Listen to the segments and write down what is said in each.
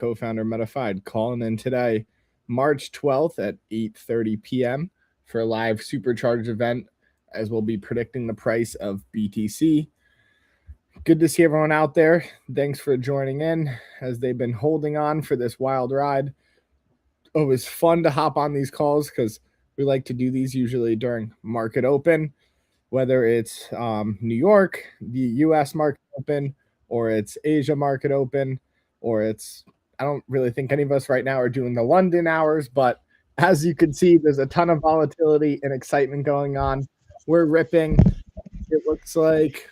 co-founder Metafide, calling in today, March 12th at 8:30 p.m. for a live supercharged event, as we'll be predicting the price of BTC. Good to see everyone out there. Thanks for joining in as they've been holding on for this wild ride. It was fun to hop on these calls because we like to do these usually during market open, whether it's New York, the US market open, or it's Asia market open, or it's, I don't really think any of us right now are doing the London hours, but as you can see, there's a ton of volatility and excitement going on. We're ripping. It looks like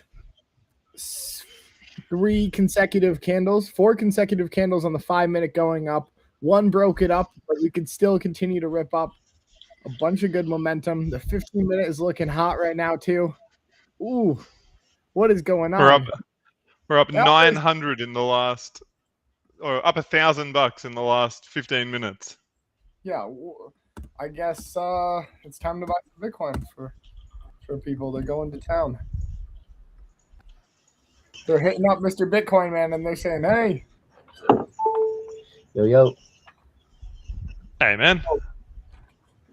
4 consecutive candles on the 5-minute going up. One broke it up, but we could still continue to rip up. A bunch of good momentum. The 15-minute is looking hot right now too. Ooh, what is going on? We're up 900 in the last, or up $1,000 in the last 15 minutes. Yeah, I guess it's time to buy some Bitcoin for people. They're going to town. They're hitting up Mr. Bitcoin Man and they're saying, "Hey, yo." Hey, man.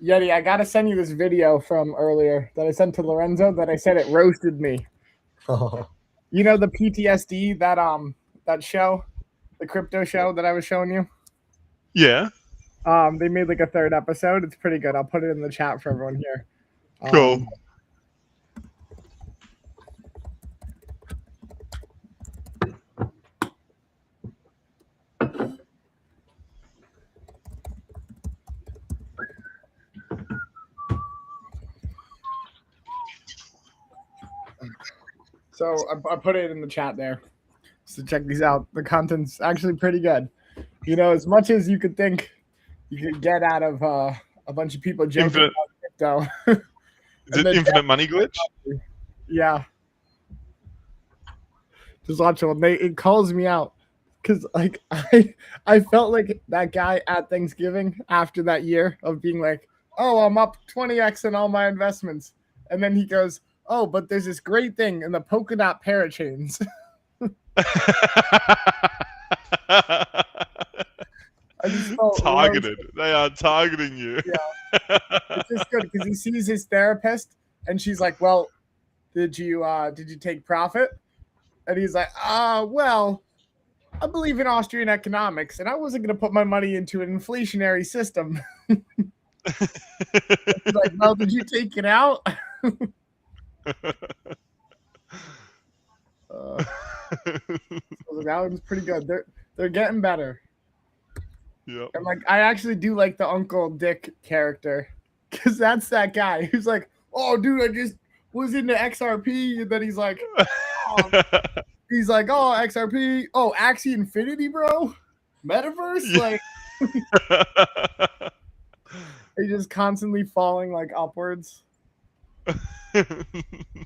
Yeti, I gotta send you this video from earlier that I sent to Lorenzo that I said it roasted me. You know the PTSD, that show, the crypto show that I was showing you? Yeah. They made like a 3rd episode. It's pretty good. I'll put it in the chat for everyone here. Cool. So I put it in the chat there. So check these out. The content's actually pretty good. You know, as much as you could think you could get out of a bunch of people joking about crypto. Is it infinite money glitch? Yeah. Just watch it. It calls me out because like I felt like that guy at Thanksgiving after that year of being like, oh, I'm up 20x in all my investments, and then he goes, oh, but there's this great thing in the polka dot parachains. I just felt targeted. They are targeting you. Yeah, it's just good because he sees his therapist, and she's like, "Well, did you take profit?" And he's like, well, I believe in Austrian economics, and I wasn't going to put my money into an inflationary system." He's like, "Well, did you take it out?" That one's pretty good. They're getting better. Yep. And like, I actually do like the Uncle Dick character because that's that guy who's like, "Oh, dude, I just was into XRP," and then he's like, "Oh, XRP, oh, Axie Infinity, bro, Metaverse," Yeah. like, he's just constantly falling like upwards.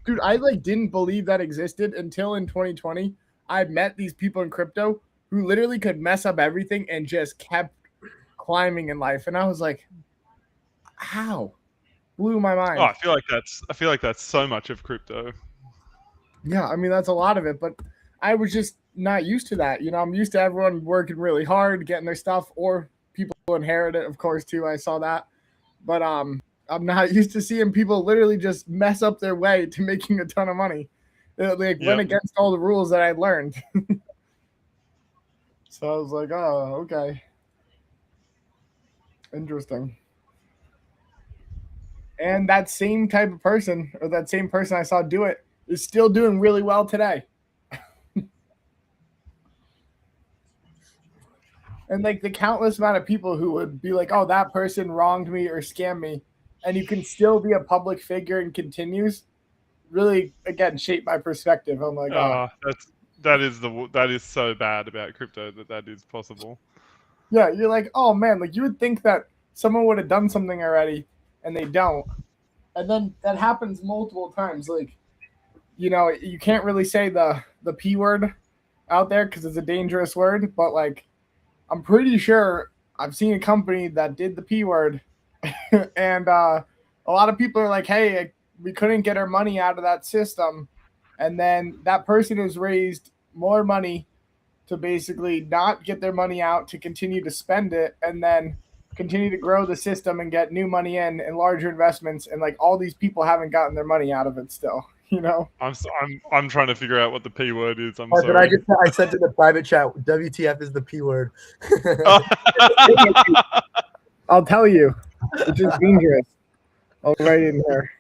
Dude, I like didn't believe that existed until in 2020. I met these people in crypto who literally could mess up everything and just kept climbing in life, and I was like, "How?" Blew my mind. Oh, I feel like that's so much of crypto. Yeah, I mean that's a lot of it, but I was just not used to that. You know, I'm used to everyone working really hard, getting their stuff, or people inherit it, of course, too. I saw that, but I'm not used to seeing people literally just mess up their way to making a ton of money. It went against all the rules that I learned. So I was like, oh, okay. Interesting. And that same type of person, or that same person I saw do it, is still doing really well today. And like the countless amount of people who would be like, oh, that person wronged me or scammed me, and you can still be a public figure and continues, really, again, shape my perspective. I'm like, that is so bad about crypto that is possible. Yeah, you're like, oh man, like you would think that someone would have done something already, and they don't. And then that happens multiple times. Like, you know, you can't really say the P word out there because it's a dangerous word, but like, I'm pretty sure I've seen a company that did the P word, and a lot of people are like, hey, we couldn't get our money out of that system. And then that person has raised more money to basically not get their money out, to continue to spend it, and then continue to grow the system and get new money in and larger investments. And like all these people haven't gotten their money out of it still, you know? I'm trying to figure out what the P word is. I'm But sorry. I sent in the private chat. WTF is the P word. I'll tell you, it's just dangerous. I'll write it in here.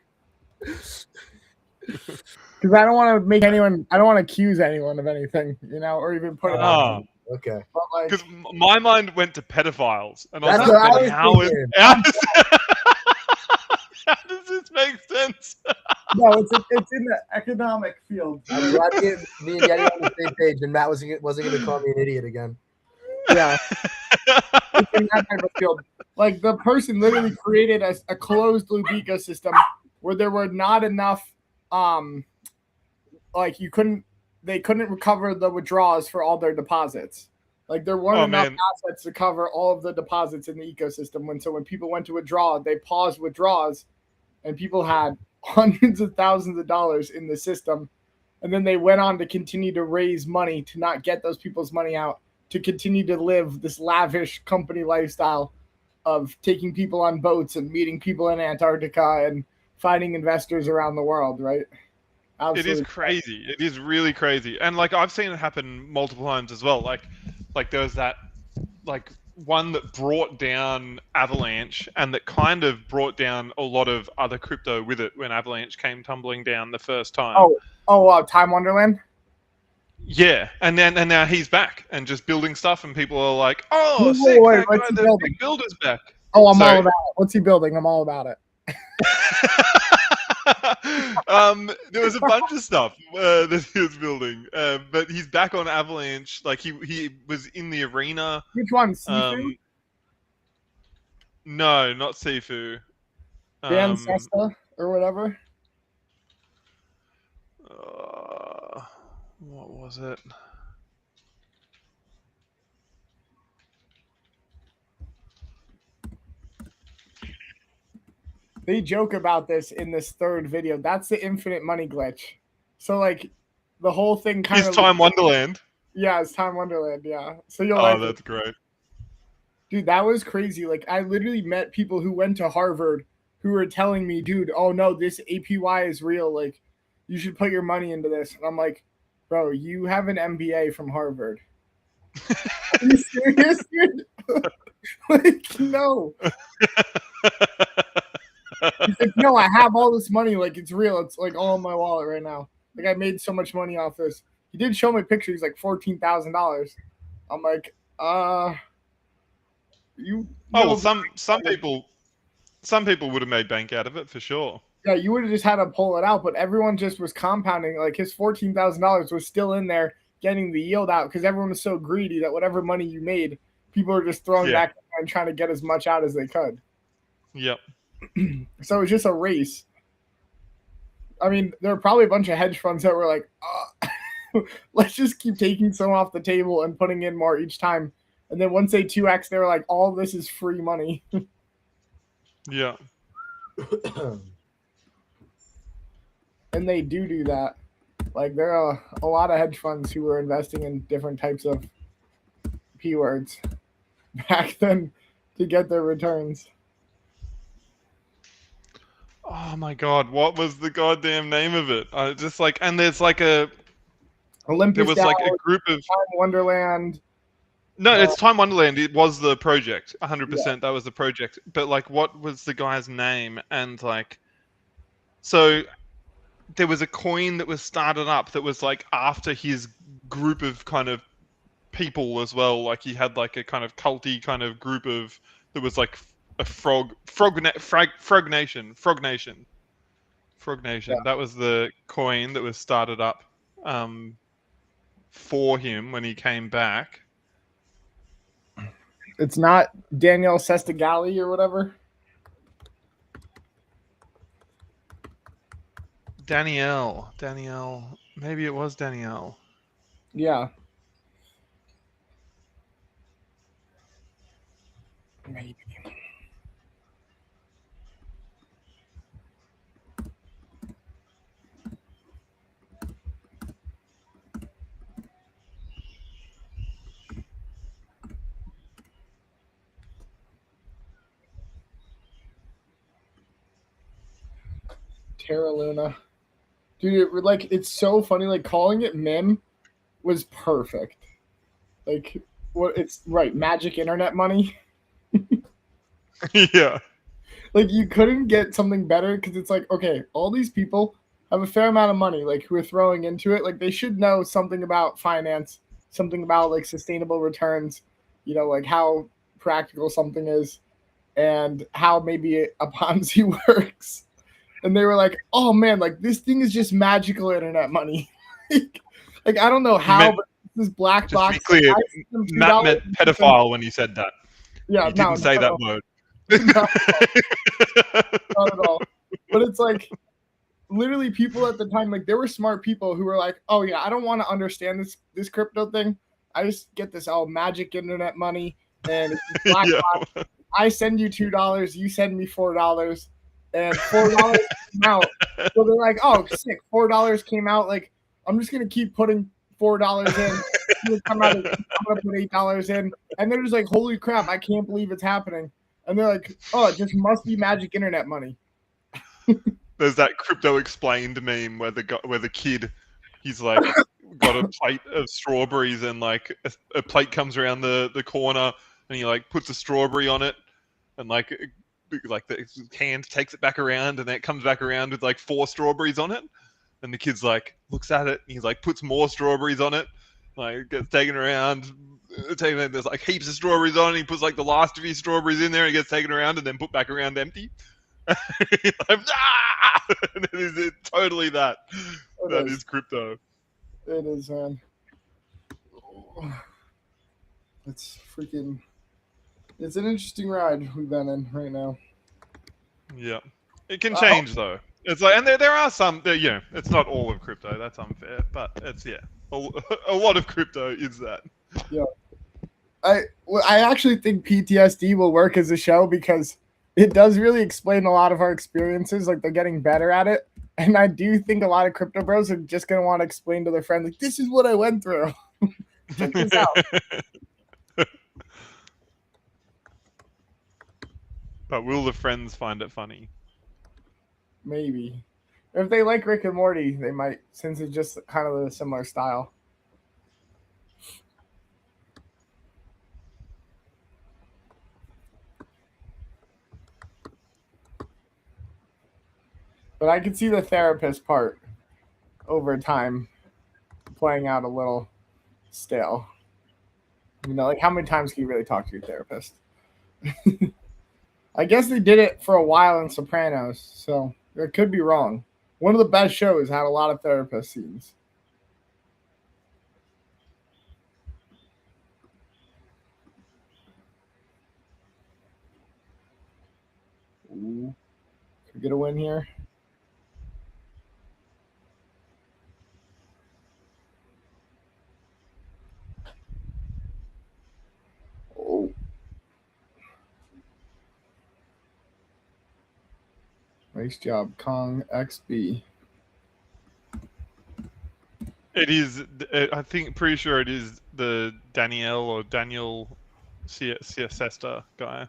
Because I don't want to make anyone, I don't want to accuse anyone of anything, you know, or even put it out. Okay. Because my mind went to pedophiles, and I was That's like, what I was how thinking. how does this make sense? No, it's in the economic field. I'm glad me and Yeti on the same page, and Matt wasn't going to call me an idiot again. Yeah. It's in that type of field. Like the person literally created a closed loop ecosystem where there were not enough, like they couldn't recover the withdrawals for all their deposits. Like there weren't enough assets to cover all of the deposits in the ecosystem. When people went to withdraw, they paused withdrawals, and people had hundreds of thousands of dollars in the system. And then they went on to continue to raise money to not get those people's money out, to continue to live this lavish company lifestyle of taking people on boats and meeting people in Antarctica and finding investors around the world, right? Absolutely. It is crazy. It is really crazy. And like I've seen it happen multiple times as well. Like there was that like one that brought down Avalanche, and that kind of brought down a lot of other crypto with it when Avalanche came tumbling down the first time. Time Wonderland? Yeah, and now he's back and just building stuff, and people are like, "Oh, Wait, sick! wait, That guy, the big builder's back." Oh, I'm all about it. What's he building? I'm all about it. There was a bunch of stuff that he was building, but he's back on Avalanche. Like he was in the arena. Which one? Sifu? No, not Sifu. Dan Sesta or whatever. What was it? They joke about this in this third video. That's the infinite money glitch. So like the whole thing kind of It's Time Wonderland. Yeah, it's Time Wonderland, yeah. So that's great. Dude, that was crazy. Like I literally met people who went to Harvard who were telling me, dude, oh no, this APY is real. Like you should put your money into this. And I'm like, bro, you have an MBA from Harvard. Are you serious, dude? Like, no. He's like, no, I have all this money. Like, it's real. It's like all in my wallet right now. Like, I made so much money off this. He did show me pictures. He's like $14,000. I'm like, you. Oh, well, some people would have made bank out of it for sure. Yeah, you would have just had to pull it out, but everyone just was compounding. Like his $14,000 was still in there, getting the yield out because everyone was so greedy that whatever money you made, people were just throwing back and trying to get as much out as they could. Yep. So it was just a race. I mean, there were probably a bunch of hedge funds that were like, let's just keep taking some off the table and putting in more each time. And then once they 2x, they were like, all this is free money. Yeah. And they do that. Like there are a lot of hedge funds who were investing in different types of P words back then to get their returns. Oh my god, what was the goddamn name of it? Just like, and there's like Olympus. There was like a group of Time Wonderland. No, it's Time Wonderland. It was the project, 100%. That was the project. But like, what was the guy's name? And like, so there was a coin that was started up that was like after his group of kind of people as well. Like he had like a kind of culty kind of group of that was like a Frog Nation. Yeah. That was the coin that was started up for him when he came back. It's not Danielle Sestigali or whatever. Danielle. Maybe it was Danielle. Yeah. Maybe. Terra Luna. Dude, it's so funny. Like, calling it meme was perfect. Like, what it's right, magic internet money. Yeah. Like, you couldn't get something better because it's like, okay, all these people have a fair amount of money, like, who are throwing into it. Like, they should know something about finance, something about, like, sustainable returns, like how practical something is and how maybe a Ponzi works. And they were like, oh, man, like, this thing is just magical internet money. like, I don't know how, but this black Just box. to be clear, $2 Matt meant pedophile when he said that. Yeah, he didn't say that word. Not at all. But it's like, literally people at the time, like, there were smart people who were like, oh yeah, I don't want to understand this crypto thing. I just get this magic internet money and it's black box. I send you $2, you send me $4, and $4 came out. So they're like, oh sick, $4 came out. Like, I'm just gonna keep putting $4 in. I'm gonna put $8 in, and they're just like, holy crap, I can't believe it's happening. And they're like, oh, it just must be magic internet money. There's that Crypto Explained meme where the kid, he's like got a plate of strawberries and like a plate comes around the corner and he like puts a strawberry on it and like the hand takes it back around and then it comes back around with like 4 strawberries on it. And the kid's like looks at it and he's like puts more strawberries on it, like gets taken around. There's like heaps of strawberries on it. He puts like the last of his strawberries in there and gets taken around and then put back around empty. Like, ah! It's totally that. That is crypto. It is, man. It's an interesting ride we've been in right now. Yeah, it can change though. It's like, and there are some, it's not all of crypto. That's unfair, but it's a lot of crypto is that. Yeah, I actually think PTSD will work as a show because it does really explain a lot of our experiences. Like, they're getting better at it, and I do think a lot of crypto bros are just gonna want to explain to their friends, like, this is what I went through. Check this out. But will the friends find it funny? Maybe. If they like Rick and Morty, they might, since it's just kind of a similar style. But I can see the therapist part over time playing out a little stale. Like, how many times can you really talk to your therapist? I guess they did it for a while in Sopranos, so it could be wrong. One of the best shows had a lot of therapist scenes. Ooh. Could we get a win here? Oh. Nice job, Kong XB. It is, I think, pretty sure it is the Daniel Siesta guy.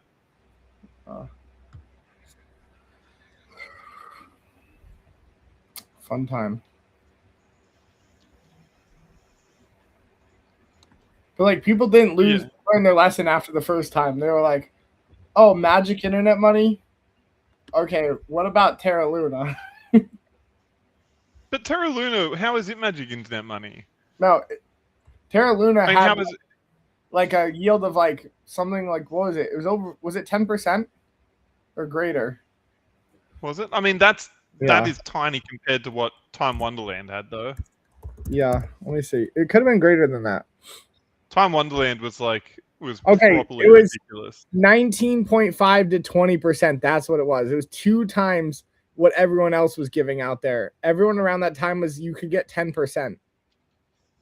Fun time. But like, people didn't learn their lesson after the first time. They were like, "Oh, magic internet money. Okay, what about Terra Luna?" But Terra Luna, how is it magic internet money? No, Terra Luna had how is it? like a yield of like something like, what was it? It was over. Was it 10% or greater? Was it? I mean, that is tiny compared to what Time Wonderland had, though. Yeah, let me see. It could have been greater than that. Time Wonderland was okay. properly It was ridiculous. 19.5 to 20%. That's what it was. It was 2 times what everyone else was giving out there. Everyone around that time you could get 10%.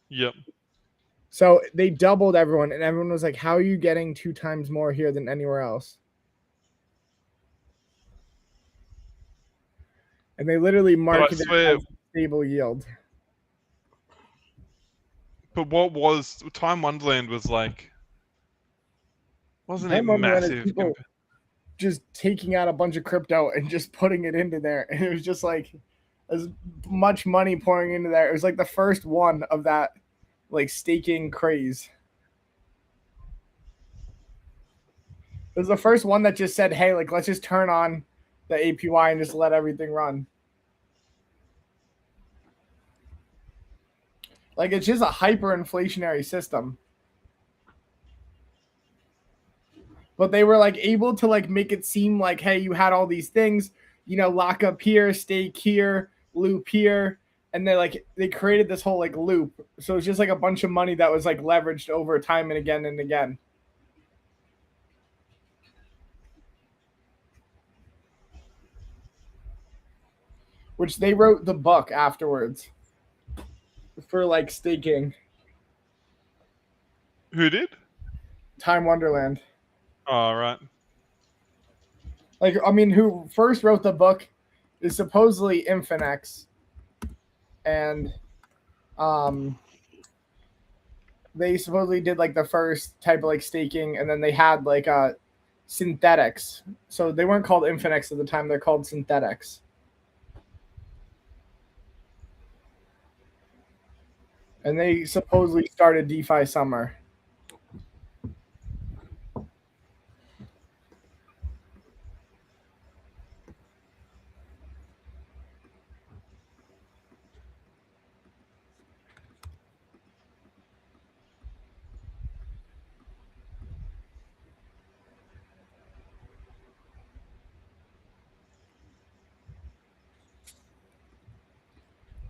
Yep. So they doubled everyone, and everyone was like, "How are you getting 2 times more here than anywhere else?" And they literally marketed it as stable yield. But what was Time Wonderland was like? Wasn't it massive? Just taking out a bunch of crypto and just putting it into there, and it was just like as much money pouring into there. It was like the first one of that like staking craze. It was the first one that just said, hey, like let's just turn on the APY and just let everything run. Like it's just a hyperinflationary system. But they were like able to like make it seem like, hey, you had all these things, you know, lock up here, stake here, loop here, and they created this whole like loop. So it's just like a bunch of money that was like leveraged over time and again and again. Which they wrote the book afterwards for like staking. Who did? Time Wonderland. Oh, right. Like, I mean, who first wrote the book is supposedly Infinex. And they supposedly did like the first type of like staking, and then they had like synthetics. So they weren't called Infinex at the time, they're called synthetics. And they supposedly started DeFi Summer.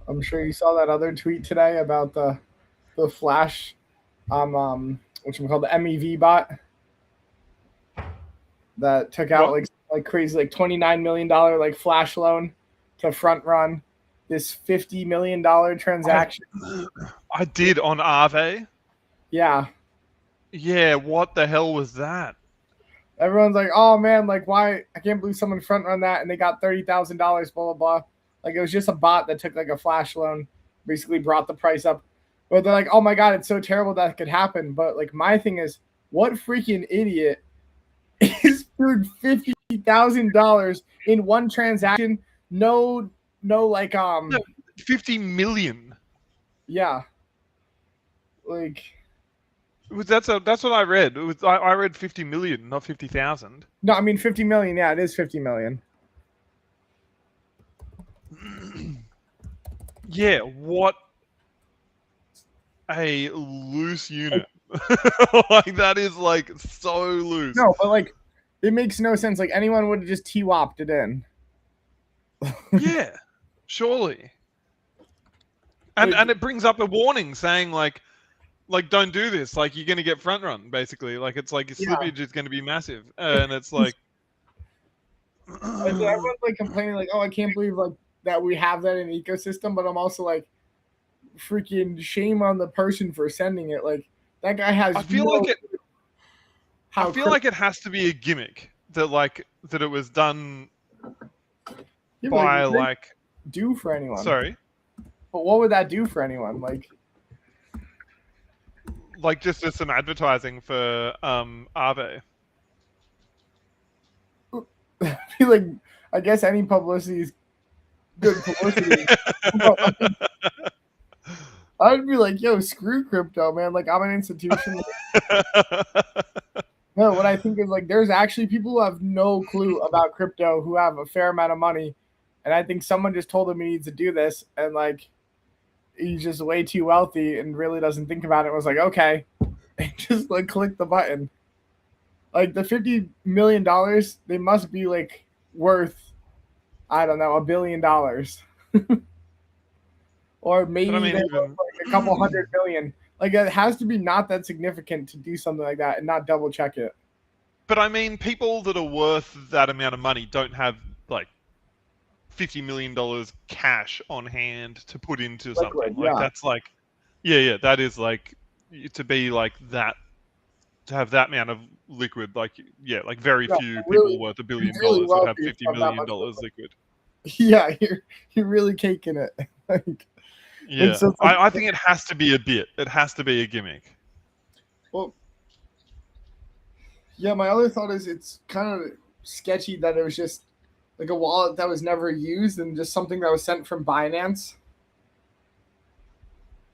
I'm sure you saw that other tweet today about the Flash, which we call the MEV bot that took out like crazy like $29 million like Flash loan to front run this $50 million transaction. I did on Aave. Yeah. Yeah, what the hell was that? Everyone's like, oh man, like why? I can't believe someone front run that and they got $30,000, blah blah blah. Like it was just a bot that took like a Flash loan, basically brought the price up. But they're like, oh my god, it's so terrible that could happen. But like my thing is, what freaking idiot is screwed $50,000 in one transaction? No, like 50 million. Yeah. Like That's what I read. It was I read 50 million, not 50,000. no, I mean 50 million. Yeah, it is 50 million. Yeah, what a loose unit. Like that is like so loose. No, but like it makes no sense. Like anyone would have just T-wopped it in. Yeah, surely. And it brings up a warning saying like don't do this. Like you're gonna get front run, basically. Like it's like your slippage is gonna be massive, and it's like. And so everyone's like complaining, like, "Oh, I can't believe like that we have that in the ecosystem." But I'm also like, freaking shame on the person for sending it. Like that guy has. I feel like it has to be a gimmick that it was done by like do for anyone. Sorry, but what would that do for anyone? Like just as some advertising for Aave. I feel like I guess any publicity is good publicity. I'd be like, yo, screw crypto, man. Like I'm an institution. No, what I think is like there's actually people who have no clue about crypto who have a fair amount of money. And I think someone just told him he needs to do this, and like he's just way too wealthy and really doesn't think about it. And was like, okay, and just like click the button. Like the $50 million, they must be like worth, I don't know, $1 billion, or maybe like a couple $100 million. Like it has to be not that significant to do something like that and not double check it. But I mean, people that are worth that amount of money don't have like $50 million cash on hand to put into something. Like that's like, yeah, that is like to be like that, to have that amount of liquid. Like like very few people worth $1 billion that have $50 million liquid. Yeah, you're really caking it. Like, yeah, so I think it has to be a bit. It has to be a gimmick. Well, yeah, my other thought is it's kind of sketchy that it was just like a wallet that was never used and just something that was sent from Binance.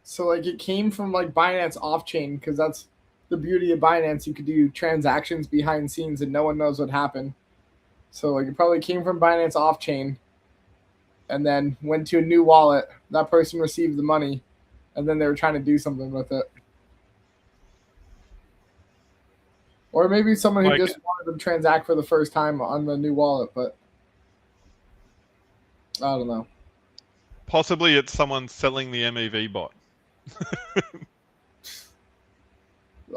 So like it came from like Binance off chain because that's the beauty of Binance. You could do transactions behind scenes and no one knows what happened. So like it probably came from Binance off chain and then went to a new wallet. That person received the money and then they were trying to do something with it. Or maybe someone who Like- just wanted to transact for the first time on the new wallet, but I don't know. Possibly it's someone selling the MEV bot.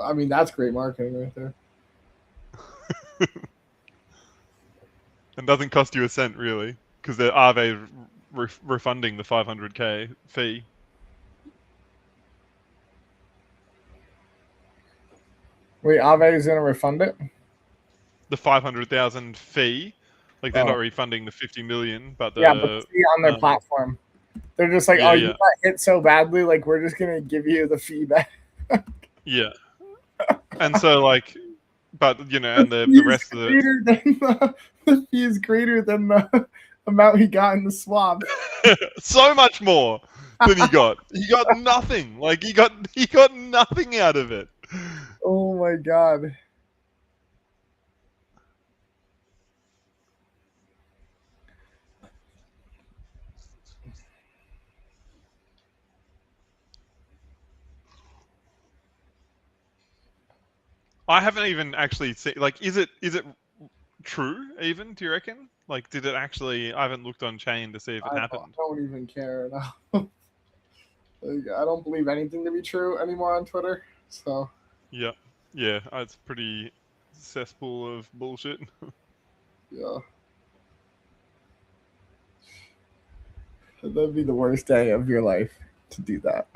I mean, that's great marketing right there. And doesn't cost you a cent, really, because they're Aave refunding the 500k fee. Wait, Aave is going to refund it? The 500,000 fee, like they're Oh. not refunding the 50 million, but the Yeah, but it's on their platform. They're just like, yeah, oh, yeah. you got hit so badly, like we're just going to give you the feedback. Yeah. And so like, but you know, and the rest of the fee is greater than the amount he got in the swap. so much more than he got. He got nothing. Like he got nothing out of it. Oh my god. I haven't even actually seen. Like, is it true? Even, do you reckon? Like, did it actually? I haven't looked on chain to see if it happened. I don't even care now. Like, I don't believe anything to be true anymore on Twitter. So Yeah, yeah, it's pretty cesspool of bullshit. yeah, that'd be the worst day of your life to do that.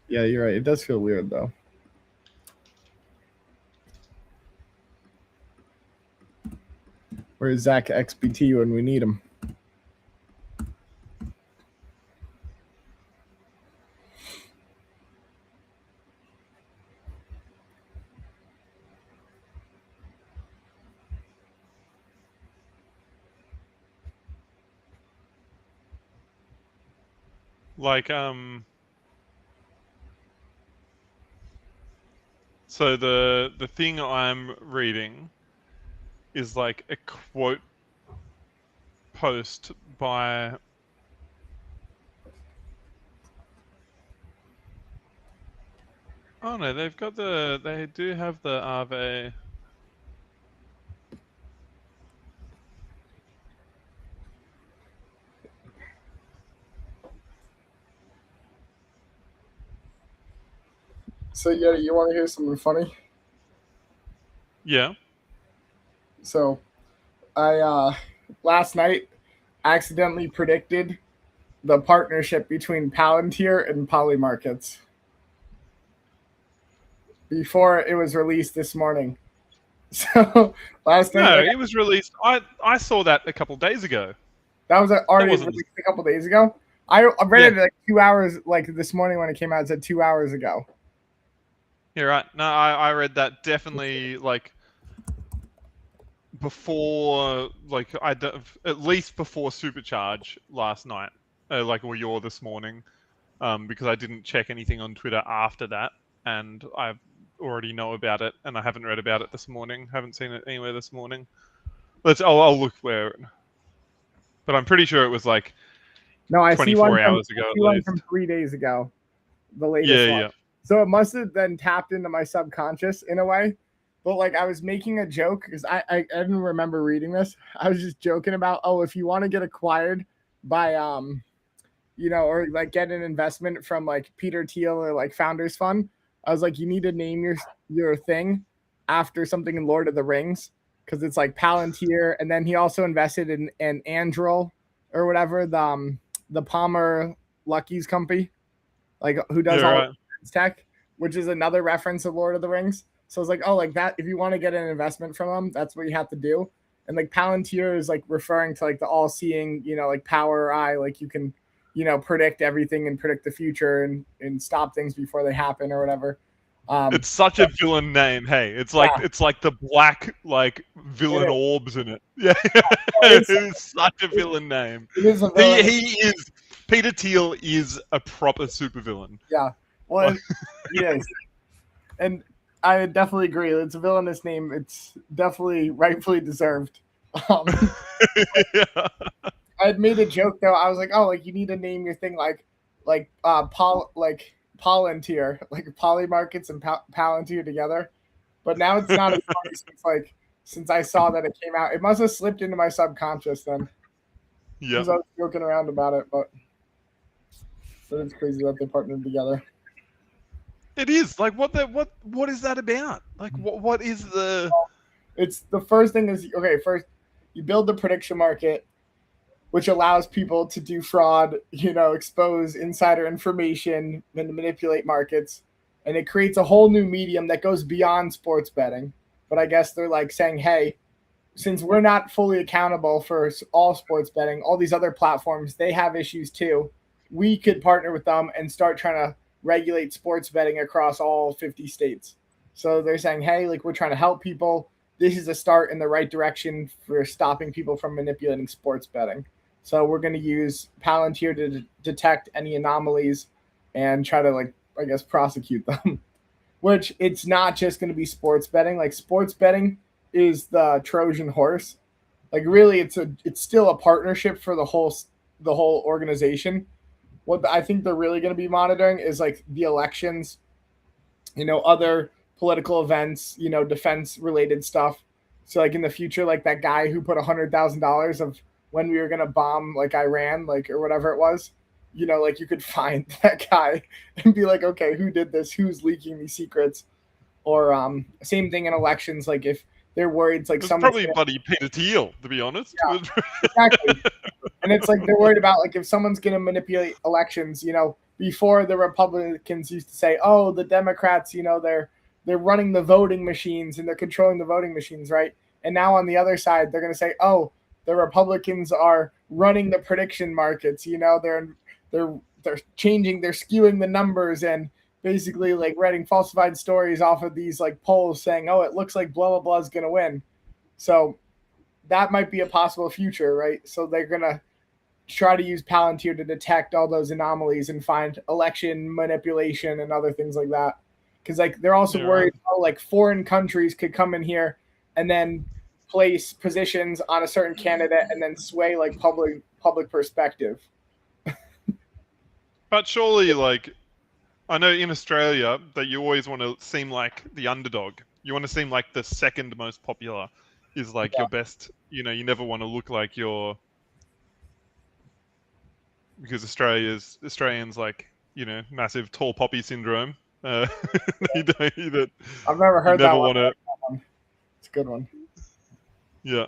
Yeah, you're right. It does feel weird though. Where's Zach XBT when we need him? Like, so the thing I'm reading is like a quote post by oh no, they do have the Aave. So yeah, you want to hear something funny? Yeah. So I last night accidentally predicted the partnership between Palantir and Polymarkets before it was released this morning. So last night, No, like, it was released. I saw that a couple days ago. that was already wasn't- released a couple days ago. I read it like 2 hours, like this morning when it came out. It said 2 hours ago. You're right. No, I read that definitely like before, like at least before Supercharge last night, or your this morning, because I didn't check anything on Twitter after that, and I already know about it, and I haven't read about it this morning. Haven't seen it anywhere this morning. I'll look where, but I'm pretty sure it was like No, I see 24 hours ago. I see one from 3 days ago, the latest Yeah, one. yeah. So it must have then tapped into my subconscious in a way. But like I was making a joke because I didn't remember reading this. I was just joking about, oh, if you want to get acquired by or like get an investment from like Peter Thiel or like Founders Fund, I was like, you need to name your thing after something in Lord of the Rings because it's like Palantir, and then he also invested in Andril or whatever, the Palmer Lucky's company, like who does all tech, which is another reference to Lord of the Rings. So I was like, oh, like that, if you want to get an investment from them, that's what you have to do. And like Palantir is like referring to like the all-seeing, like power eye, like you can, predict everything and predict the future and stop things before they happen or whatever. It's such a villain name. Hey, it's like the black like villain It orbs in it. Yeah, is. it is such a villain name. It is a villain. He is Peter Thiel is a proper supervillain. Yeah. Well, he is. And I definitely agree. It's a villainous name. It's definitely rightfully deserved. Yeah. I had made a joke though. I was like, oh, like you need to name your thing like Palantir, like Poly Markets and Palantir together. But now it's not as funny since I saw that it came out. It must have slipped into my subconscious then. Yeah. Because I was joking around about it, but it's crazy that they partnered together. It is like what is that about? Like what is the? It's the first thing is okay. First, you build the prediction market, which allows people to do fraud, expose insider information and manipulate markets. And it creates a whole new medium that goes beyond sports betting. But I guess they're like saying, hey, since we're not fully accountable for all sports betting, all these other platforms, they have issues too. We could partner with them and start trying to regulate sports betting across all 50 states. So they're saying, hey, like we're trying to help people. This is a start in the right direction for stopping people from manipulating sports betting. So we're going to use Palantir to detect any anomalies and try to, prosecute them. Which it's not just going to be sports betting. Like sports betting is the Trojan horse. Like really, it's still a partnership for the whole organization. What I think they're really going to be monitoring is like the elections, other political events, defense related stuff. So like in the future, like that guy who put $100,000 of when we were going to bomb like Iran, or whatever it was, like you could find that guy and be like, okay, who did this? Who's leaking these secrets? Or same thing in elections. Like if they're worried, it's like someone's probably bloody Peter Thiel, to be honest. Yeah, exactly. And it's like they're worried about like if someone's going to manipulate elections, before the Republicans used to say, oh, the Democrats, they're running the voting machines and they're controlling the voting machines, right? And now on the other side, they're going to say, oh, the Republicans are running the prediction markets. They're changing, they're skewing the numbers and basically like writing falsified stories off of these like polls saying, oh, it looks like blah, blah, blah is going to win. So that might be a possible future, right? So they're going to try to use Palantir to detect all those anomalies and find election manipulation and other things like that. Because like they're also worried how like foreign countries could come in here and then place positions on a certain candidate and then sway like public perspective. But surely, like, I know in Australia that you always want to seem like the underdog. You want to seem like the second most popular is like your best. You never want to look like you're, because Australians like massive tall poppy syndrome. I've never heard that one. It's a good one. Yeah.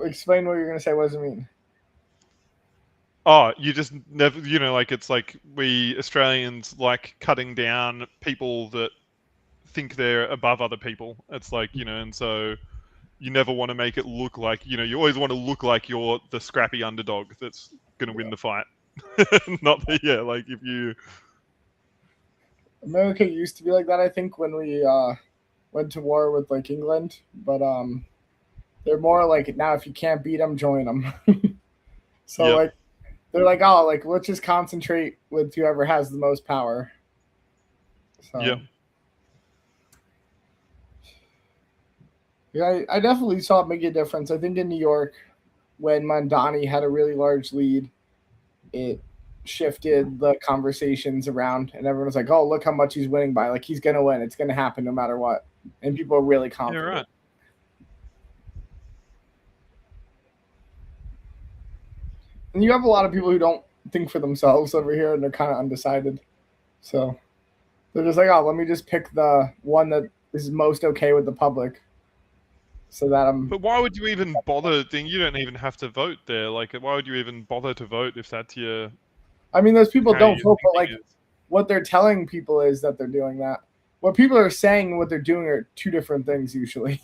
Explain what you're gonna say. What does it mean? Oh, you just never, like it's like we Australians like cutting down people that think they're above other people. It's like, and so you never want to make it look like, you always want to look like you're the scrappy underdog that's going to win the fight. Not that, like if you... America used to be like that, I think, when we went to war with like England, but they're more like now if you can't beat them, join them. So like they're like, oh, like let's just concentrate with whoever has the most power. So yeah, I definitely saw it make a difference. I think in New York, when Mandani had a really large lead, it shifted the conversations around, and everyone was like, "Oh, look how much he's winning by! Like he's gonna win. It's gonna happen no matter what." And people are really confident. You're right. And you have a lot of people who don't think for themselves over here, and they're kind of undecided. So they're just like, "Oh, let me just pick the one that is most okay with the public." So that I'm. But why would you even bother? You don't even have to vote there. Like, why would you even bother to vote if that's your? I mean, those people don't vote, but like, what they're telling people is that they're doing that. What people are saying and what they're doing are two different things usually.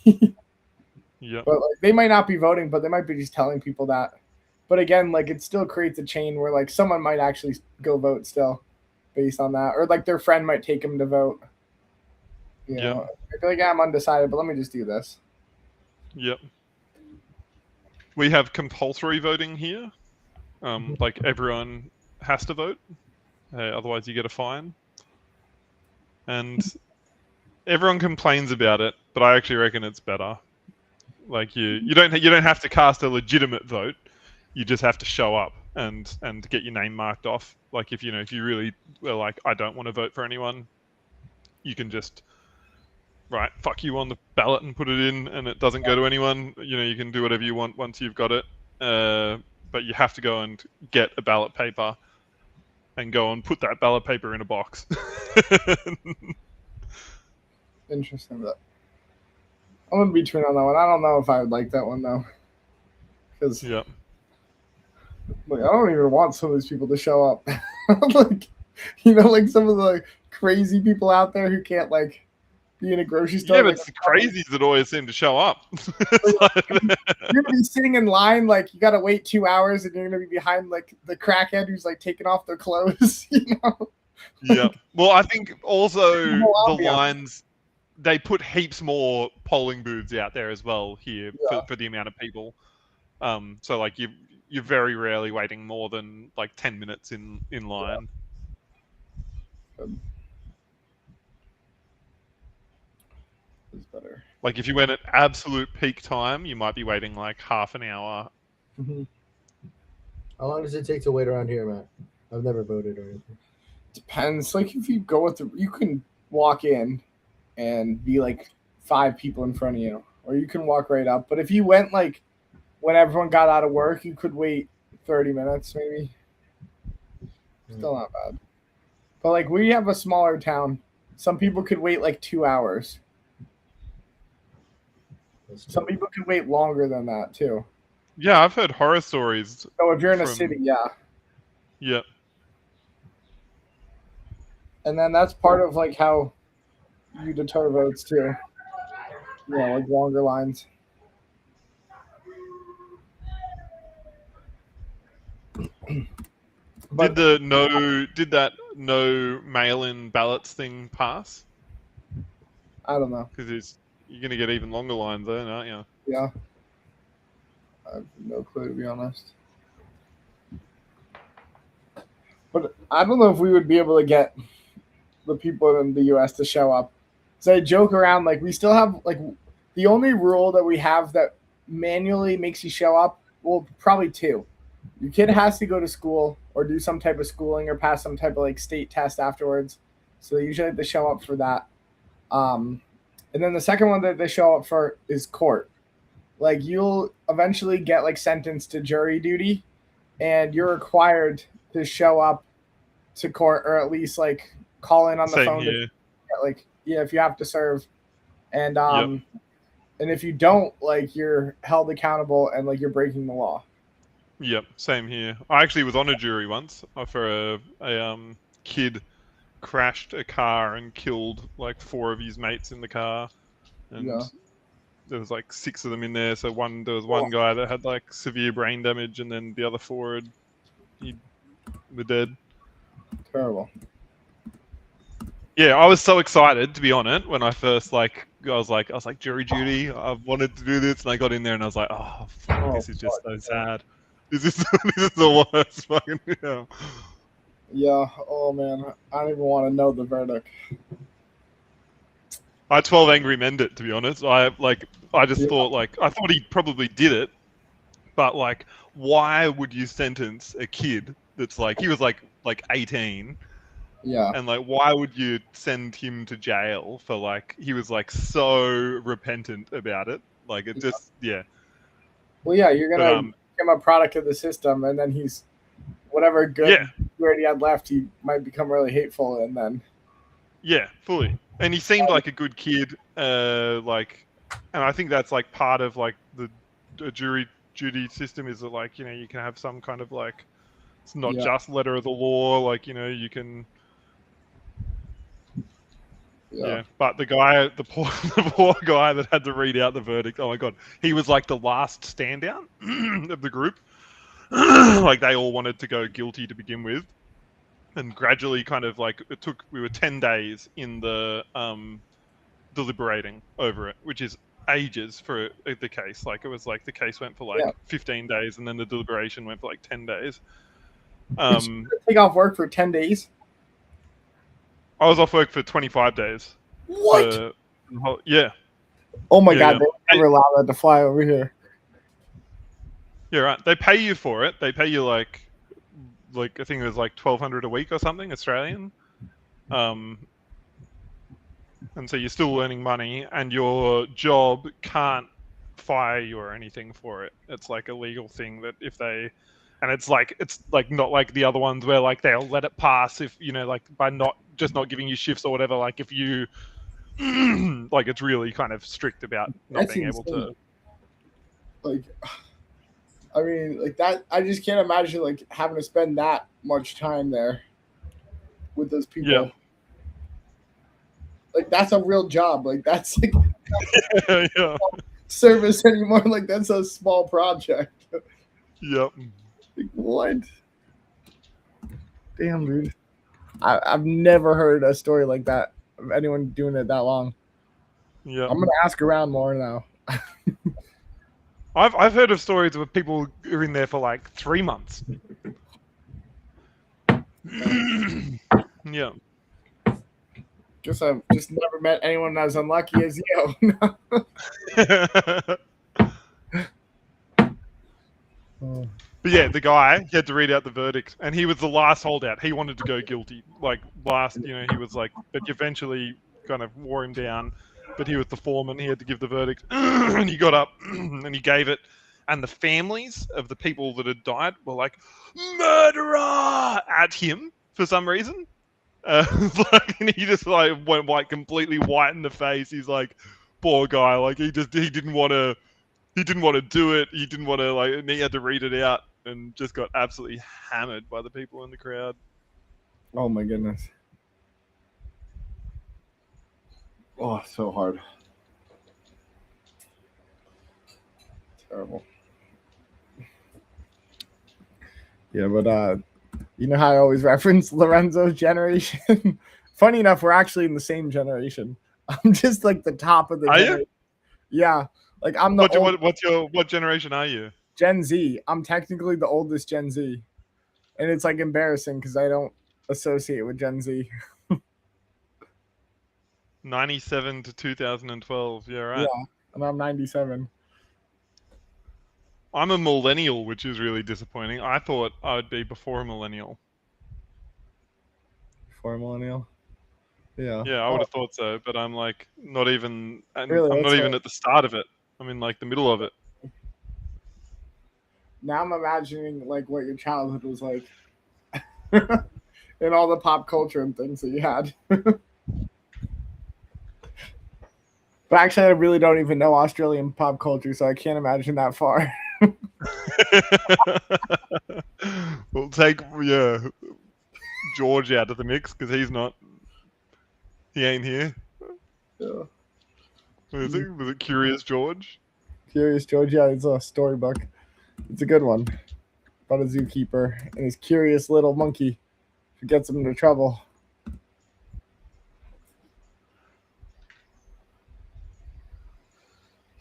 Yeah. But like, they might not be voting, but they might be just telling people that. But again, like it still creates a chain where like someone might actually go vote still, based on that, or like their friend might take them to vote. You know, I feel like I'm undecided, but let me just do this. Yep. We have compulsory voting here. Like everyone has to vote, otherwise you get a fine. And everyone complains about it, but I actually reckon it's better. Like you don't have to cast a legitimate vote. You just have to show up and get your name marked off. Like if you really were like, I don't want to vote for anyone, you can just fuck you on the ballot and put it in, and it doesn't go to anyone. You can do whatever you want once you've got it. But you have to go and get a ballot paper and go and put that ballot paper in a box. Interesting. But I'm in between on that one. I don't know if I would like that one though, because yeah. Like, I don't even want some of these people to show up. Like, like some of the crazy people out there who can't like be in a grocery store. Yeah, but it's the crazies that always seem to show up. You're gonna be sitting in line, like you gotta wait 2 hours, and you're gonna be behind like the crackhead who's like taking off their clothes. Yeah. Well, I think also the lines, they put heaps more polling booths out there as well here for the amount of people. So like you're very rarely waiting more than like 10 minutes in line. It's better. Like if you went at absolute peak time, you might be waiting like half an hour. Mm-hmm. How long does it take to wait around here, Matt? I've never voted or anything. Depends. Like if you go with you can walk in and be like 5 people in front of you, or you can walk right up. But if you went like when everyone got out of work, you could wait 30 minutes maybe. Still not bad. But like we have a smaller town. Some people could wait like 2 hours. Some people could wait longer than that too. Yeah, I've heard horror stories. So if you're in a city, yeah. Yeah. And then that's part of like how you deter votes too. Like longer lines. But did that no mail-in ballots thing pass? I don't know. Because you're gonna get even longer lines then, aren't you? Yeah. I have no clue, to be honest. But I don't know if we would be able to get the people in the U.S. to show up. So I joke around, like we still have like the only rule that we have that manually makes you show up. Well, probably 2. Your kid has to go to school or do some type of schooling or pass some type of like state test afterwards. So they usually have to show up for that. And then the second one that they show up for is court. Like you'll eventually get like sentenced to jury duty, and you're required to show up to court or at least like call in on the phone. If you have to serve, and and if you don't, like you're held accountable and like you're breaking the law. Yep, same here. I actually was on a jury once for a kid crashed a car and killed like 4 of his mates in the car, and there was like 6 of them in there. So there was one guy that had like severe brain damage, and then the other 4 were dead. Terrible. Yeah, I was so excited to be on it when I first I was like jury duty. I wanted to do this, and I got in there and I was like, oh, fuck, this is just so sad. This is the worst fucking. Yeah. Oh man, I don't even want to know the verdict. I 12 Angry Men it, to be honest. I just thought I thought he probably did it, but like, why would you sentence a kid that's like he was like 18? Yeah. And like, why would you send him to jail for like he was like so repentant about it? Like it just Well, yeah, you're gonna become a product of the system, and then he's whatever good word he had left, he might become really hateful, and then fully. And he seemed like a good kid, and I think that's like part of like the jury duty system is that like you can have some kind of like it's not just letter of the law, like you can. Yeah, but the poor guy that had to read out the verdict. Oh my god, he was like the last standout of the group. Like they all wanted to go guilty to begin with, and gradually, kind of like we were 10 days in the deliberating over it, which is ages for the case. Like it was like the case went for like Yeah. 15 days, and then the deliberation went for like 10 days. Take off work for 10 days. I was off work for 25 days. What? Yeah. Oh my Yeah, god, yeah. they never allow that to fly over here. Yeah, right. They pay you for it. They pay you like I think it was like 1,200 a week or something Australian. And so you're still earning money, and your job can't fire you or anything for it. It's like a legal thing that if they, and it's like not like the other ones where like they'll let it pass if like by not giving you shifts or whatever. Like if you like it's really kind of strict about not That's being able insane. to. Like, I mean, like that. I just can't imagine like having to spend that much time there with those people. Yeah. Like that's a real job. Like that's like Yeah. service anymore. Like that's a small project. Yep. Like, what? Damn, dude. I've never heard a story like that of anyone doing it that long. Yeah. I'm gonna ask around more now. I've heard of stories where people are in there for like 3 months. Yeah. Guess I've just never met anyone as unlucky as you. Oh. But yeah, the guy, he had to read out the verdict, and he was the last holdout. He wanted to go guilty. Like, last, he was like, but eventually kind of wore him down. But he was the foreman. He had to give the verdict. And he got up, and he gave it. And the families of the people that had died were like, murderer! At him, for some reason. And he just like went like completely white in the face. He's like, poor guy. Like, he didn't want to do it. He didn't want to and he had to read it out, and just got absolutely hammered by the people in the crowd. Oh my goodness. Oh, so hard. Terrible. Yeah, but you know how I always reference Lorenzo's generation? Funny enough, we're actually in the same generation. I'm just like the top of the Are you? generation. Yeah. Like I'm the What generation are you? Gen Z. I'm technically the oldest Gen Z. And it's like embarrassing because I don't associate with Gen Z. 97 to 2012. Yeah, right. Yeah. And I'm 97. I'm a millennial, which is really disappointing. I thought I would be before a millennial. Before millennial? Yeah. Yeah, I would have thought so, but I'm like not even. Really, I'm not that's even right. at the start of it. I'm in like the middle of it. Now I'm imagining like what your childhood was like. And all the pop culture and things that you had. But actually, I really don't even know Australian pop culture, so I can't imagine that far. We'll take George out of the mix because he ain't here. Yeah. Was it Curious George? Curious George, yeah, it's a storybook. It's a good one about a zookeeper and his curious little monkey who gets him into trouble.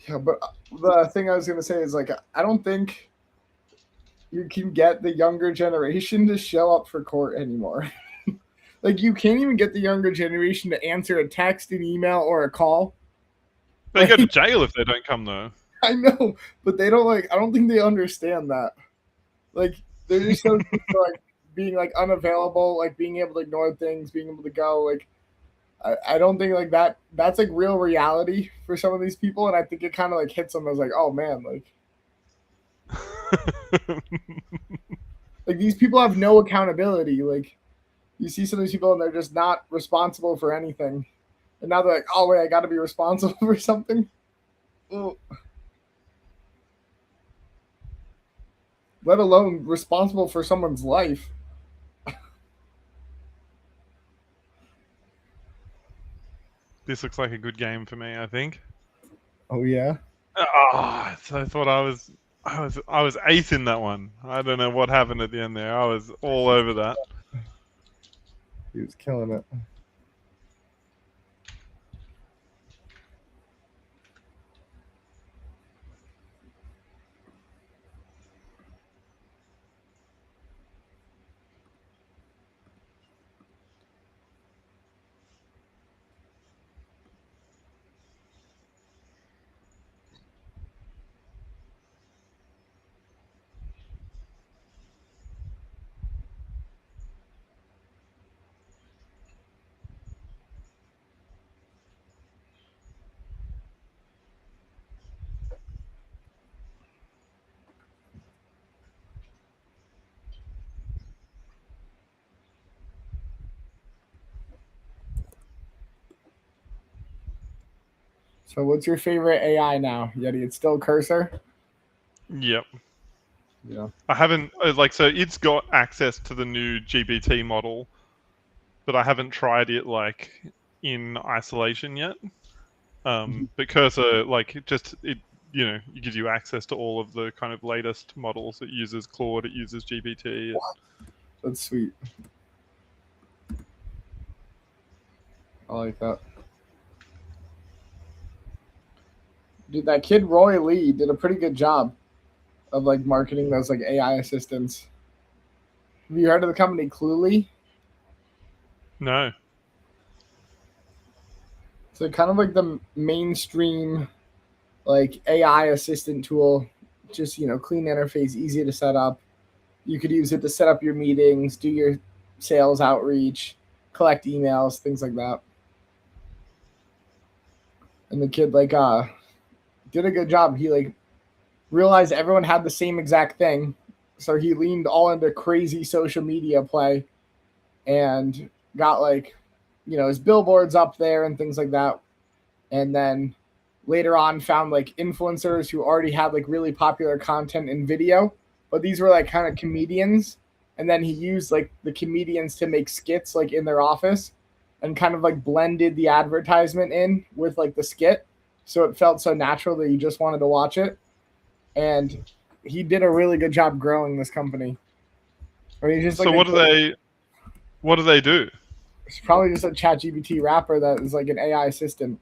Yeah, but the thing I was going to say is, like, I don't think you can get the younger generation to show up for court anymore. Like, you can't even get the younger generation to answer a text, an email, or a call. They go to jail if they don't come, though. I know, but they don't, like, I don't think they understand that. Like, they're just so used to, like, being, like, unavailable, like, being able to ignore things, being able to go, like, I don't think like that's like real reality for some of these people, and I think it kind of like hits them as like, oh man, like these people have no accountability. Like you see some of these people and they're just not responsible for anything, and now they're like, oh wait, I got to be responsible for something. Ugh. Let alone responsible for someone's life. This looks like a good game for me, I think. Oh yeah. Oh, so I thought I was ace in that one. I don't know what happened at the end there. I was all over that. He was killing it. So what's your favorite AI now, Yeti? It's still Cursor? Yep. Yeah. I haven't so it's got access to the new GPT model, but I haven't tried it like in isolation yet. But Cursor, like, it gives you access to all of the kind of latest models. It uses Claude, it uses GPT. That's sweet. I like that. Dude, that kid Roy Lee did a pretty good job of like marketing those like AI assistants. Have you heard of the company Cluely? No. So kind of like the mainstream like AI assistant tool, just clean interface, easy to set up. You could use it to set up your meetings, do your sales outreach, collect emails, things like that. And the kid did a good job. He realized everyone had the same exact thing, so he leaned all into crazy social media play and got his billboards up there and things like that. And then later on found influencers who already had really popular content in video, but these were kind of comedians. And then he used the comedians to make skits in their office and kind of blended the advertisement in with the skit. So it felt so natural that you just wanted to watch it. And he did a really good job growing this company. I mean, just so what do they do? It's probably just a ChatGPT wrapper that is an AI assistant.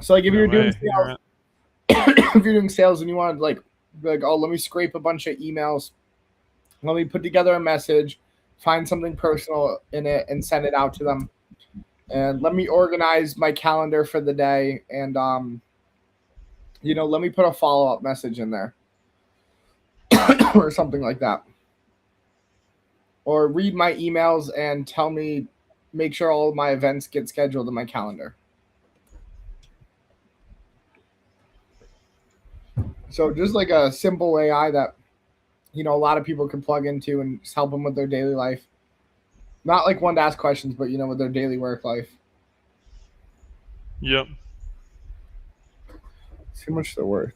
So if you're doing sales, if you're doing sales and you want to be oh, let me scrape a bunch of emails, let me put together a message, find something personal in it, and send it out to them. And let me organize my calendar for the day, and let me put a follow-up message in there or something like that. Or read my emails and make sure all of my events get scheduled in my calendar. So just a simple AI that, a lot of people can plug into and just help them with their daily life. Not one to ask questions, but, with their daily work life. Yep. See how much they're worth.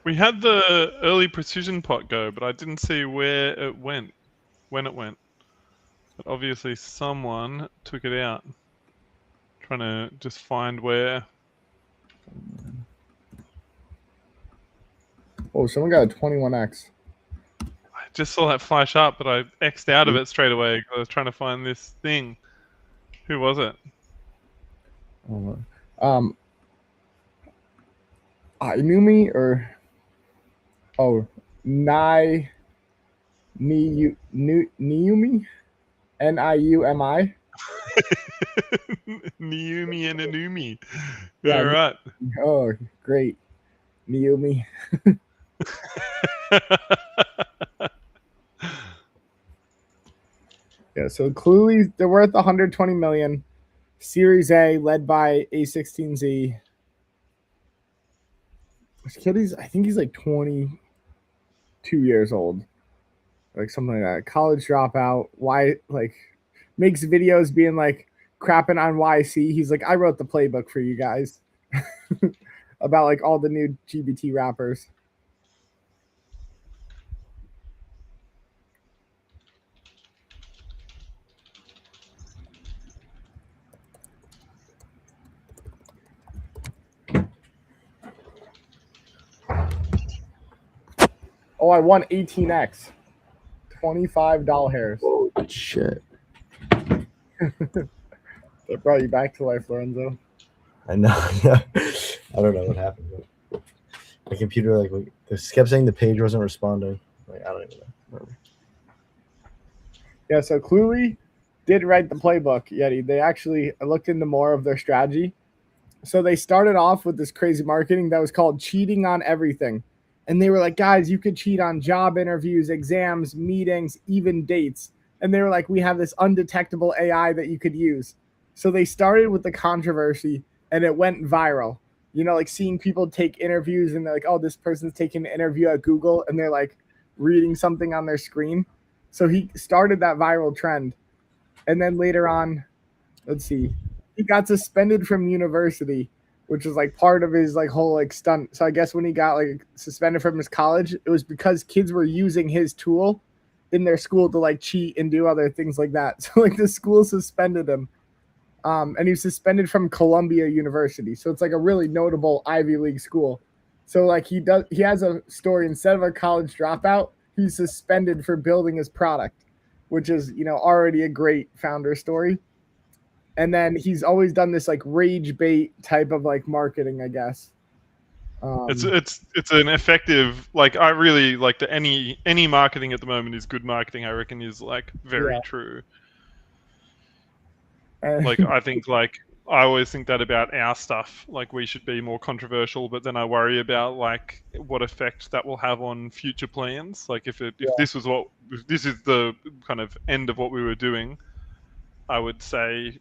We had the early precision pot go, but I didn't see where it went, when it went. But obviously someone took it out. Trying to just find where. Oh, someone got a 21X. I just saw that flash up, but I X'd out of it straight away because I was trying to find this thing. Who was it? Inumi or Niumi? Niumi and Inumi. Yeah, All right. Oh, great. Niumi. Yeah, so Cluely, they're worth 120 million. Series A, led by A16Z. This kid I think he's 22 years old. Something like that. College dropout. Makes videos being crapping on YC. He's I wrote the playbook for you guys. About all the new GBT rappers. Oh, I won 18X. $25. Oh shit! That brought you back to life, Lorenzo. I know. Yeah. I don't know what happened. But my computer it kept saying the page wasn't responding. I don't even know. Whatever. Yeah, so Cluely did write the playbook, Yeti. They actually looked into more of their strategy. So they started off with this crazy marketing that was called cheating on everything. And they were like, guys, you could cheat on job interviews, exams, meetings, even dates. And they were like, we have this undetectable AI that you could use. So they started with the controversy and it went viral. Seeing people take interviews and they're like, oh, this person's taking an interview at Google and they're reading something on their screen. So he started that viral trend. And then later on, let's see, he got suspended from university which was like part of his like whole like stunt. So I guess when he got like suspended from his college, it was because kids were using his tool in their school to like cheat and do other things like that. So like the school suspended him. And he was suspended from Columbia University. So it's like a really notable Ivy League school. So like he has a story, instead of a college dropout, he's suspended for building his product, which is, you know, already a great founder story. And then he's always done this like rage bait type of like marketing, I guess. It's an effective, like, I really like any marketing at the moment is good marketing. I reckon is like very true. Like I think like I always think that about our stuff. Like we should be more controversial, but then I worry about like what effect that will have on future plans. Like if this is the kind of end of what we were doing, I would say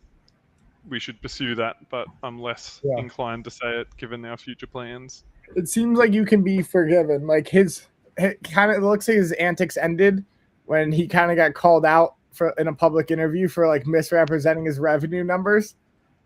we should pursue that. But I'm less inclined to say it given our future plans. It seems like you can be forgiven. Like his kind of looks like his antics ended when he kind of got called out in a public interview for like misrepresenting his revenue numbers,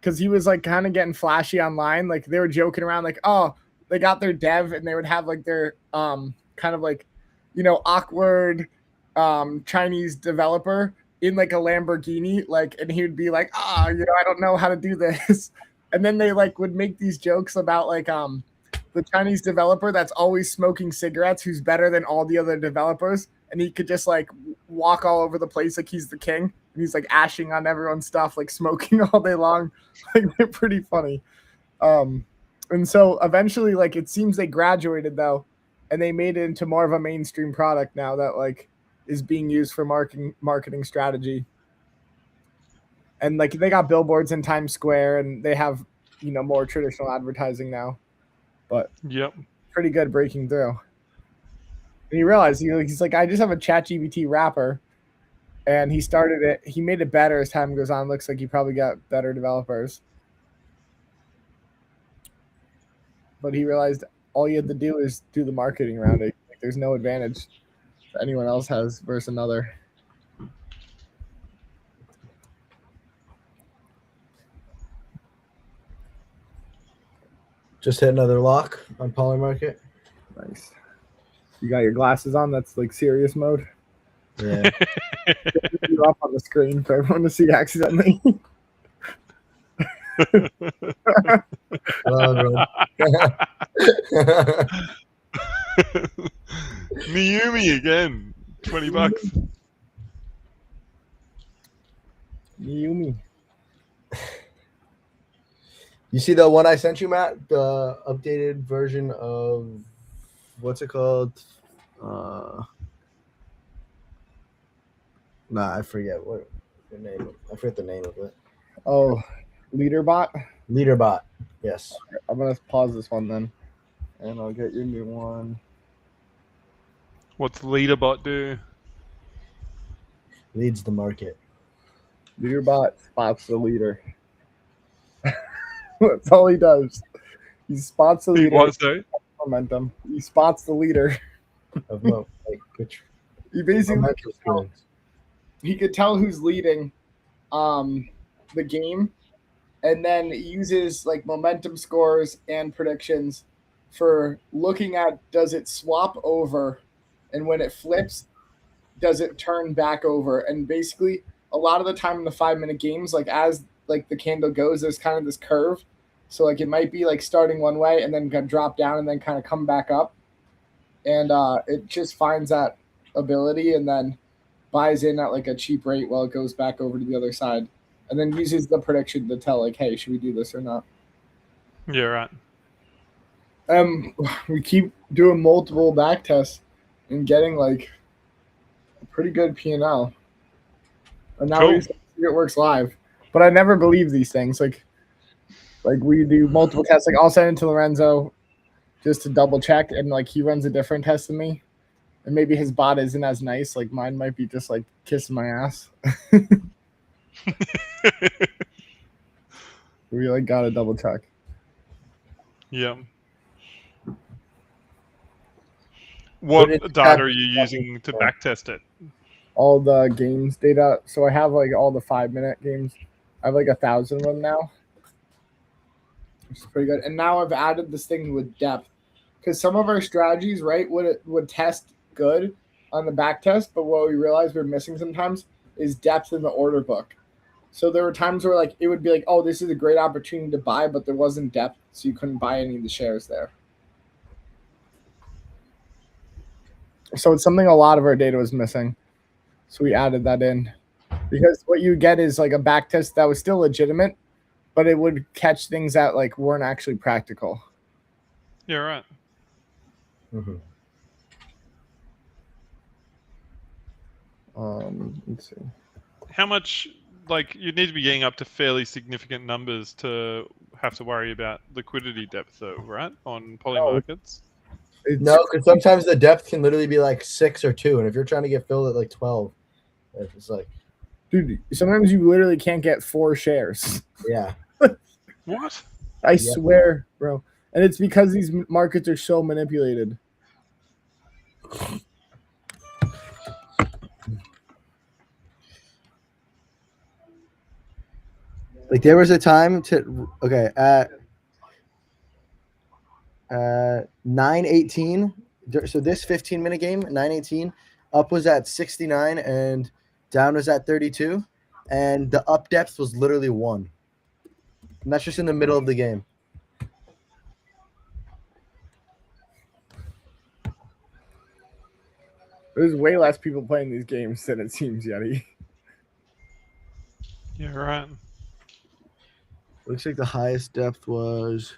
because he was like kind of getting flashy online. Like they were joking around like, oh, they got their dev and they would have like their kind of like, you know, awkward Chinese developer in like a Lamborghini, like, and he would be like, you know, I don't know how to do this. And then they like would make these jokes about like the Chinese developer that's always smoking cigarettes, who's better than all the other developers, and he could just like walk all over the place like he's the king, and he's like ashing on everyone's stuff, like smoking all day long. Like they're pretty funny. And so eventually, like it seems they graduated though, and they made it into more of a mainstream product now that like is being used for marketing strategy. And like they got billboards in Times Square, and they have, you know, more traditional advertising now. But pretty good breaking through. And he realized he's like, I just have a ChatGPT wrapper, and he started it. He made it better as time goes on. Looks like he probably got better developers. But he realized all you had to do is do the marketing around it. Like, there's no advantage that anyone else has versus another. Just hit another lock on Polymarket. Nice. You got your glasses on? That's like serious mode. Yeah. You're up on the screen for everyone to see accidentally. Hello, everyone. Miyumi again. $20. Miyumi. You see the one I sent you, Matt? The updated version of what's it called? I forget what the name. I forget the name of it. Oh, Leaderbot. Leaderbot. Yes. I'm gonna pause this one then, and I'll get your new one. What's Leaderbot do? Leads the market. Leaderbot spots the leader. That's all he does. He spots the leader. What, sorry? Momentum. He spots the leader. Of what? Like which? He basically he could tell who's leading the game, and then uses like momentum scores and predictions for looking at, does it swap over, and when it flips, does it turn back over? And basically a lot of the time in the 5-minute games, like as like the candle goes, there's kind of this curve. So like it might be like starting one way and then drop down and then kind of come back up. And it just finds that ability and then buys in at like a cheap rate while it goes back over to the other side. And then uses the prediction to tell like, hey, should we do this or not? Yeah, right. We keep doing multiple back tests and getting like a pretty good P&L. And now we see it works live. But I never believe these things. Like we do multiple tests. Like I'll send it to Lorenzo just to double check, and like he runs a different test than me. And maybe his bot isn't as nice. Like mine might be just like kissing my ass. We like gotta double check. Yeah. What data are you using to backtest it? All the games data. So I have like all the 5-minute games. I have like 1,000 of them now. which is pretty good. And now I've added this thing with depth because some of our strategies, right, would test good on the back test, but what we realized we're missing sometimes is depth in the order book. So there were times where like it would be like, oh, this is a great opportunity to buy, but there wasn't depth, so you couldn't buy any of the shares there. So it's something a lot of our data was missing. So we added that in. Because what you get is like a back test that was still legitimate, but it would catch things that like weren't actually practical. Yeah, right. Mm-hmm. Let's see. How much, like, you'd need to be getting up to fairly significant numbers to have to worry about liquidity depth, though, right? On poly markets. No, because sometimes the depth can literally be like 6 or 2, and if you're trying to get filled at like 12, it's like, dude, sometimes you literally can't get 4 shares. Yeah. What? I swear, bro. And it's because these markets are so manipulated. Like there was a time to at 9:18. So this 15-minute game, 9:18, up was at 69 and down was at 32, and the up depth was literally 1. And that's just in the middle of the game. There's way less people playing these games than it seems, Yeti. Yeah, right. Looks like the highest depth was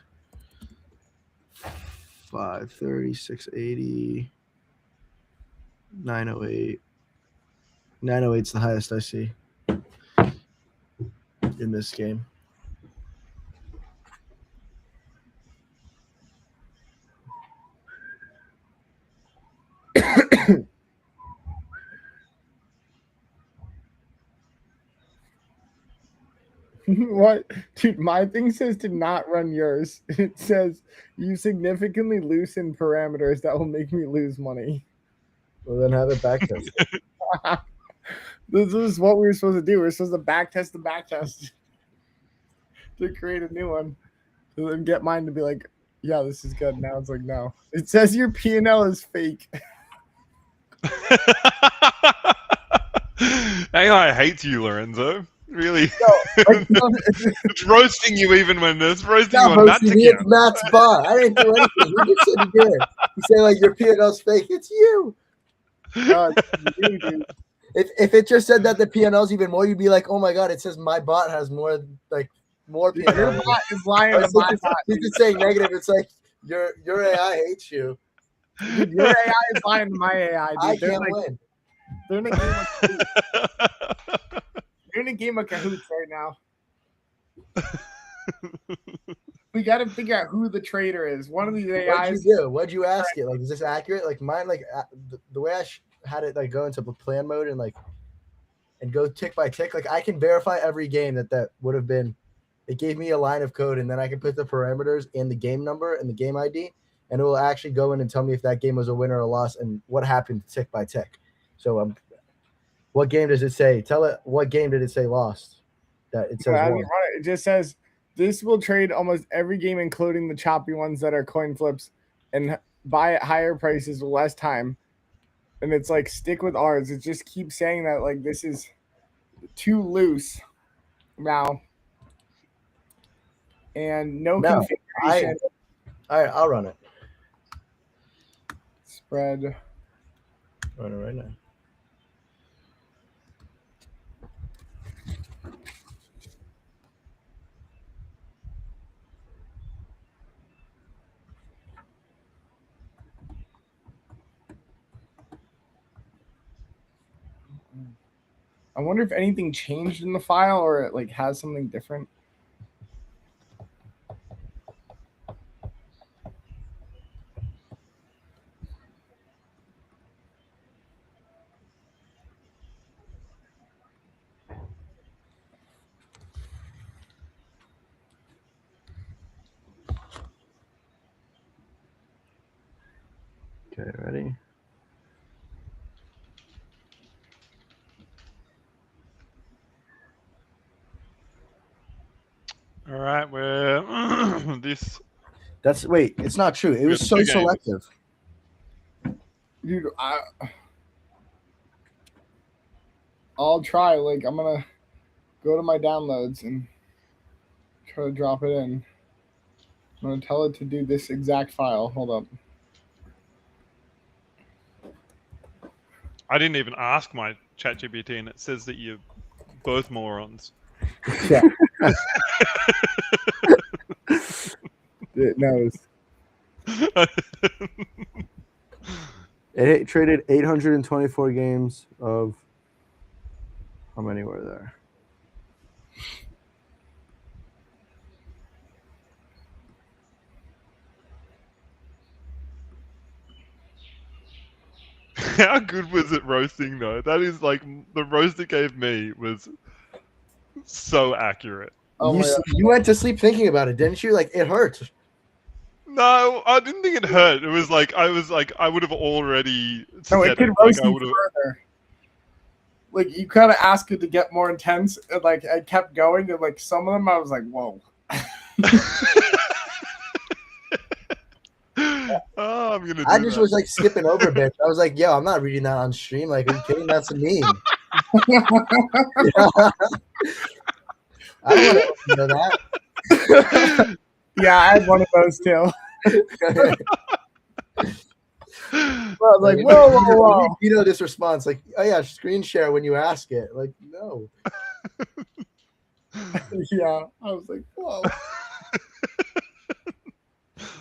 530, 680, 908. 908 is the highest I see in this game. What? Dude, my thing says to not run yours. It says you significantly loosen parameters that will make me lose money. Well, then have it back test. This is what we were supposed to do. We are supposed to back test the back test to create a new one. So then get mine to be like, yeah, this is good. Now it's like, no. It says your P&L is fake. AI hates you, Lorenzo. Really. No, It's roasting you even when it's roasting you not on Matt's hosting me, it's account. Matt's bot. I didn't do anything. He just said he did. He said like your P&L's fake. It's you. You, dude. If it just said that the P&L's even more, you'd be like, oh my god, it says my bot has more P&L. Your bot is lying to my bot. He's just saying negative. It's like your AI hates you. Dude, your AI is lying to my AI. Dude. I can't win. They're in a game of cahoots. They're in a game of cahoots right now. We got to figure out who the traitor is. One of these AIs. What'd you do? What'd you ask it? Like, is this accurate? Like mine, like the way I had it, like go into plan mode and go tick by tick. Like I can verify every game that would have been. It gave me a line of code, and then I can put the parameters in the game number and the game ID, and it will actually go in and tell me if that game was a winner or a loss and what happened tick by tick. So, what game does it say? Tell it what game did it say lost? That it says won. It just says this will trade almost every game, including the choppy ones that are coin flips, and buy at higher prices with less time. And it's like stick with ours. It just keeps saying that like this is too loose now, and no configuration. All right, I'll run it. Spread. Run it right now. I wonder if anything changed in the file or it like has something different. Okay, ready? on this. Wait, it's not true. It was got so two games. selective. Dude, I'll try. Like, I'm gonna go to my downloads and try to drop it in. I'm gonna tell it to do this exact file. Hold up. I didn't even ask my ChatGPT, and it says that you're both morons. Yeah. It knows. It traded 824 games of how many were there? How good was it roasting though? That is like the roast it gave me was so accurate. Oh my God. You went to sleep thinking about it, didn't you? Like it hurt. No, I didn't think it hurt. It was like I would have already No, said it could it. Like roast I you would have. further. Like, you kind of ask it to get more intense, and like I kept going, and like some of them I was like, whoa. Oh, I'm gonna. I just was like skipping over bits. I was like, "Yo, I'm not reading that on stream. Like, are you kidding? That's a meme." I don't want to know that. Yeah, I had one of those too. I was like, whoa. You know this response, like, "Oh yeah, screen share when you ask it." Like, no. Yeah, I was like, whoa.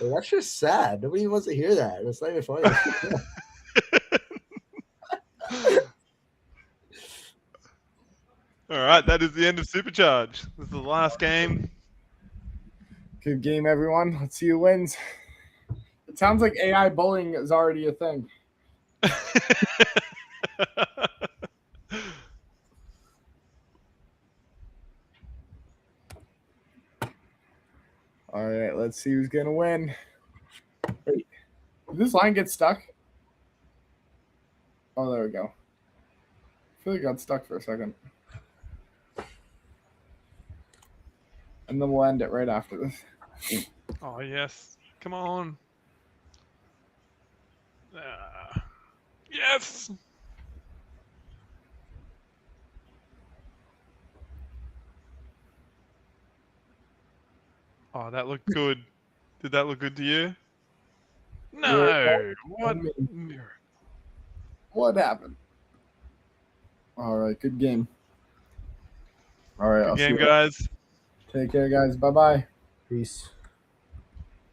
Like, that's just sad. Nobody wants to hear that. It's not even funny. All right, that is the end of Supercharge. This is the last game. Good game, everyone. Let's see who wins. It sounds like AI bullying is already a thing. All right, let's see who's gonna win. Wait, did this line get stuck? Oh, there we go. I feel like it got stuck for a second. And then we'll end it right after this. Oh yes, come on. Yes. Oh, that looked good. Did that look good to you? No. Yeah. What? What happened? All right, good game. All right, Good I'll game, see you. guys. Take care, guys. Bye-bye. Peace.